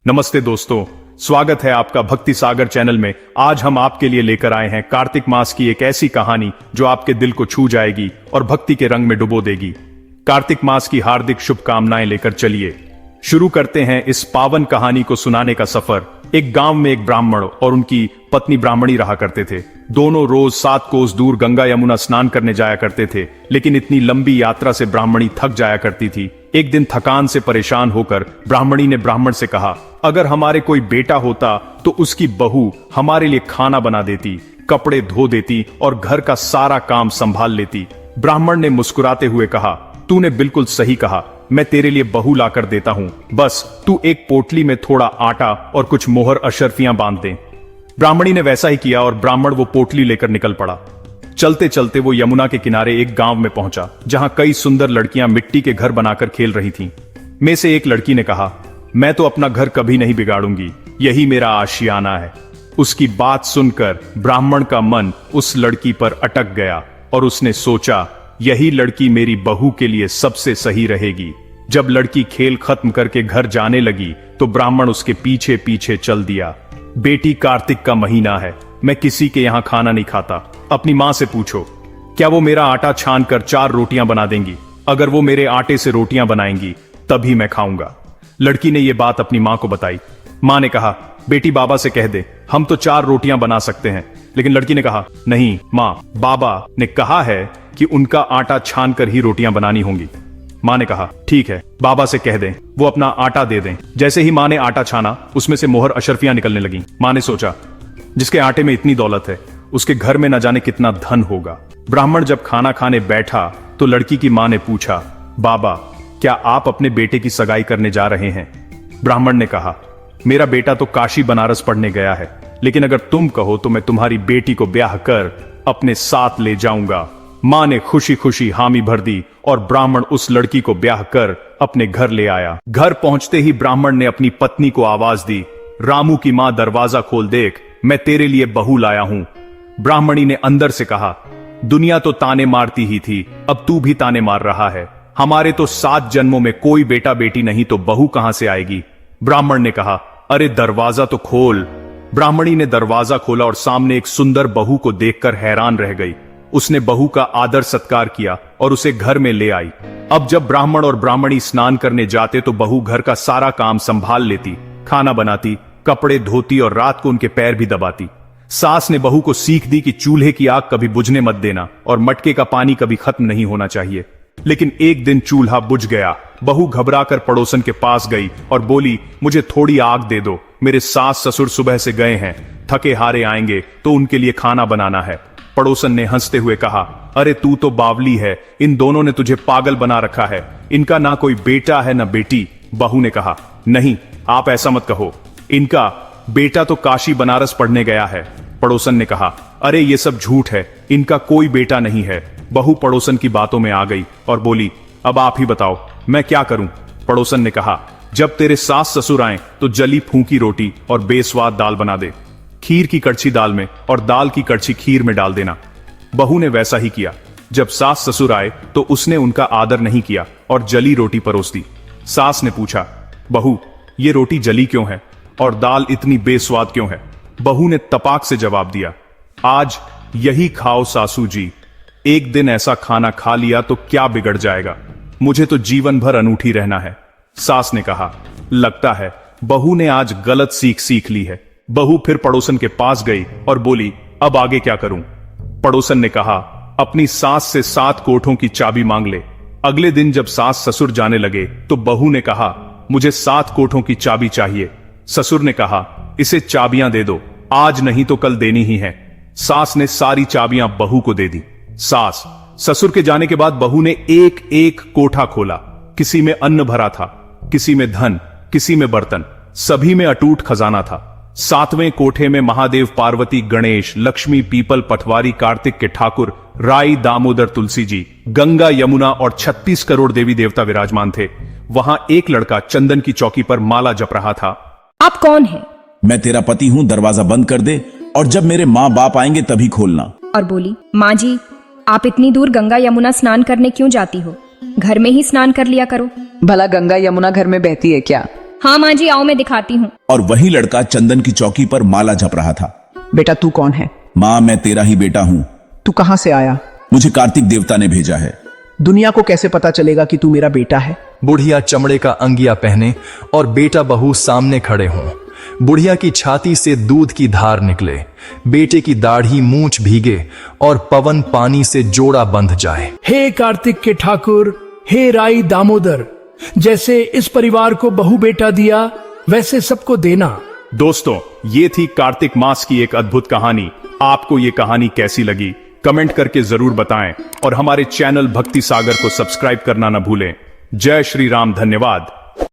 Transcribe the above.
नमस्ते दोस्तों, स्वागत है आपका भक्ति सागर चैनल में। आज हम आपके लिए लेकर आए हैं कार्तिक मास की एक ऐसी कहानी जो आपके दिल को छू जाएगी और भक्ति के रंग में डुबो देगी। कार्तिक मास की हार्दिक शुभकामनाएं लेकर चलिए शुरू करते हैं इस पावन कहानी को सुनाने का सफर। एक गांव में एक ब्राह्मण और उनकी पत्नी ब्राह्मणी रहा करते थे। दोनों रोज 7 कोस दूर गंगा यमुना स्नान करने जाया करते थे, लेकिन इतनी लंबी यात्रा से ब्राह्मणी थक जाया करती थी। एक दिन थकान से परेशान होकर ब्राह्मणी ने ब्राह्मण से कहा, अगर हमारे कोई बेटा होता तो उसकी बहू हमारे लिए खाना बना देती, कपड़े धो देती और घर का सारा काम संभाल लेती। ब्राह्मण ने मुस्कुराते हुए कहा, तूने बिल्कुल सही कहा, मैं तेरे लिए बहू लाकर देता हूं, बस तू एक पोटली में थोड़ा आटा और कुछ मोहर अशर्फियां बांध दे। ब्राह्मणी ने वैसा ही किया और ब्राह्मण वो पोटली लेकर निकल पड़ा। चलते चलते वो यमुना के किनारे एक गांव में पहुंचा, जहां कई सुंदर लड़कियां मिट्टी के घर बनाकर खेल रही थीं। में से एक लड़की ने कहा, मैं तो अपना घर कभी नहीं बिगाड़ूंगी, यही मेरा आशियाना है। उसकी बात सुनकर ब्राह्मण का मन उस लड़की पर अटक गया और उसने सोचा, यही लड़की मेरी बहू के लिए सबसे सही रहेगी। जब लड़की खेल खत्म करके घर जाने लगी तो ब्राह्मण उसके पीछे पीछे चल दिया। बेटी, कार्तिक का महीना है, मैं किसी के यहां खाना नहीं खाता। अपनी मां से पूछो, क्या वो मेरा आटा छान कर 4 रोटियां बना देंगी? अगर वो मेरे आटे से रोटियां बनाएंगी तभी मैं खाऊंगा। लड़की ने यह बात अपनी मां को बताई। मां ने कहा, बेटी बाबा से कह दे, हम तो 4 रोटियां बना सकते हैं। लेकिन लड़की ने कहा, नहीं मां, बाबा ने कहा है कि उनका आटा छान कर ही रोटियां बनानी होंगी। मां ने कहा, ठीक है, बाबा से कह दें, वो अपना आटा दे दें। जैसे ही मां ने आटा छाना, उसमें से मोहर अशर्फियां निकलने लगीं। मां ने सोचा, जिसके आटे में इतनी दौलत है, उसके घर में न जाने कितना धन होगा। ब्राह्मण जब खाना खाने बैठा तो लड़की की मां ने पूछा, बाबा, क्या आप अपने बेटे की सगाई करने जा रहे हैं? ब्राह्मण ने कहा, मेरा बेटा तो काशी बनारस पढ़ने गया है, लेकिन अगर तुम कहो तो मैं तुम्हारी बेटी को ब्याह कर अपने साथ ले जाऊंगा। मां ने खुशी खुशी हामी भर दी और ब्राह्मण उस लड़की को ब्याह कर अपने घर ले आया। घर पहुंचते ही ब्राह्मण ने अपनी पत्नी को आवाज दी, रामू की मां, दरवाजा खोल देख, मैं तेरे लिए बहू लाया हूं। ब्राह्मणी ने अंदर से कहा, दुनिया तो ताने मारती ही थी, अब तू भी ताने मार रहा है। हमारे तो 7 जन्मों में कोई बेटा बेटी नहीं, तो बहू कहां से आएगी? ब्राह्मण ने कहा, अरे दरवाजा तो खोल। ब्राह्मणी ने दरवाजा खोला और सामने एक सुंदर बहू को देखकर हैरान रह गई। उसने बहू का आदर सत्कार किया और उसे घर में ले आई। अब जब ब्राह्मण और ब्राह्मणी स्नान करने जाते तो बहू घर का सारा काम संभाल लेती, खाना बनाती, कपड़े धोती और रात को उनके पैर भी दबाती। सास ने बहू को सीख दी कि चूल्हे की आग कभी बुझने मत देना और मटके का पानी कभी खत्म नहीं होना चाहिए। लेकिन एक दिन चूल्हा बुझ गया। बहू घबराकर पड़ोसन के पास गई और बोली, मुझे थोड़ी आग दे दो, मेरे सास ससुर सुबह से गए हैं, थके हारे आएंगे तो उनके लिए खाना बनाना है। पड़ोसन ने हंसते हुए कहा, अरे तू तो बावली है, इन दोनों ने तुझे पागल बना रखा है, इनका ना कोई बेटा है ना बेटी। बहू ने कहा, नहीं, आप ऐसा मत कहो, इनका बेटा तो काशी बनारस पढ़ने गया है। पड़ोसन ने कहा, अरे ये सब झूठ है, इनका कोई बेटा नहीं है। बहू पड़ोसन की बातों में आ गई और बोली, अब आप ही बताओ, मैं क्या करूं? पड़ोसन ने कहा, जब तेरे सास ससुर आए तो जली फूंकी रोटी और बेस्वाद दाल बना दे, खीर की कड़छी दाल में और दाल की कड़छी खीर में डाल देना। बहू ने वैसा ही किया। जब सास ससुर आए तो उसने उनका आदर नहीं किया और जली रोटी परोस दी। सास ने पूछा, बहू, ये रोटी जली क्यों है और दाल इतनी बेस्वाद क्यों है? बहू ने तपाक से जवाब दिया, आज यही खाओ सासू जी, एक दिन ऐसा खाना खा लिया तो क्या बिगड़ जाएगा, मुझे तो जीवन भर अनूठी रहना है। सास ने कहा, लगता है बहू ने आज गलत सीख ली है। बहू फिर पड़ोसन के पास गई और बोली, अब आगे क्या करूं? पड़ोसन ने कहा, अपनी सास से 7 कोठों की चाबी मांग ले। अगले दिन जब सास ससुर जाने लगे तो बहू ने कहा, मुझे 7 कोठों की चाबी चाहिए। ससुर ने कहा, इसे चाबियां दे दो, आज नहीं तो कल देनी ही है। सास ने सारी चाबियां बहू को दे दी। सास ससुर के जाने के बाद बहू ने एक एक कोठा खोला। किसी में अन्न भरा था, किसी में धन, किसी में बर्तन, सभी में अटूट खजाना था। 7वें कोठे में महादेव, पार्वती, गणेश, लक्ष्मी, पीपल, पटवारी, कार्तिक के ठाकुर, राई, दामोदर, तुलसी जी, गंगा, यमुना और 36 करोड़ देवी देवता विराजमान थे। वहां एक लड़का चंदन की चौकी पर माला जप रहा था। आप कौन हैं? मैं तेरा पति हूँ, दरवाजा बंद कर दे और जब मेरे माँ बाप आएंगे तभी खोलना। और बोली, माँ जी, आप इतनी दूर गंगा यमुना स्नान करने क्यों जाती हो? घर में ही स्नान कर लिया करो। भला गंगा यमुना घर में बहती है क्या? हाँ माँ जी, आओ मैं दिखाती हूँ। और वही लड़का चंदन की चौकी पर माला जप रहा था। बेटा तू कौन है? माँ, मैं तेरा ही बेटा हूँ। तू कहां से आया? मुझे कार्तिक देवता ने भेजा है। दुनिया को कैसे पता चलेगा कि तू मेरा बेटा है? बुढ़िया चमड़े का अंगिया पहने और बेटा बहू सामने खड़े हों। बुढ़िया की छाती से दूध की धार निकले, बेटे की दाढ़ी मूंछ भीगे और पवन पानी से जोड़ा बंध जाए। हे कार्तिक के ठाकुर, हे राई दामोदर, जैसे इस परिवार को बहू बेटा दिया वैसे सबको देना। दोस्तों, ये थी कार्तिक मास की एक अद्भुत कहानी। आपको ये कहानी कैसी लगी कमेंट करके जरूर बताएं और हमारे चैनल भक्ति सागर को सब्सक्राइब करना न भूलें। जय श्री राम, धन्यवाद।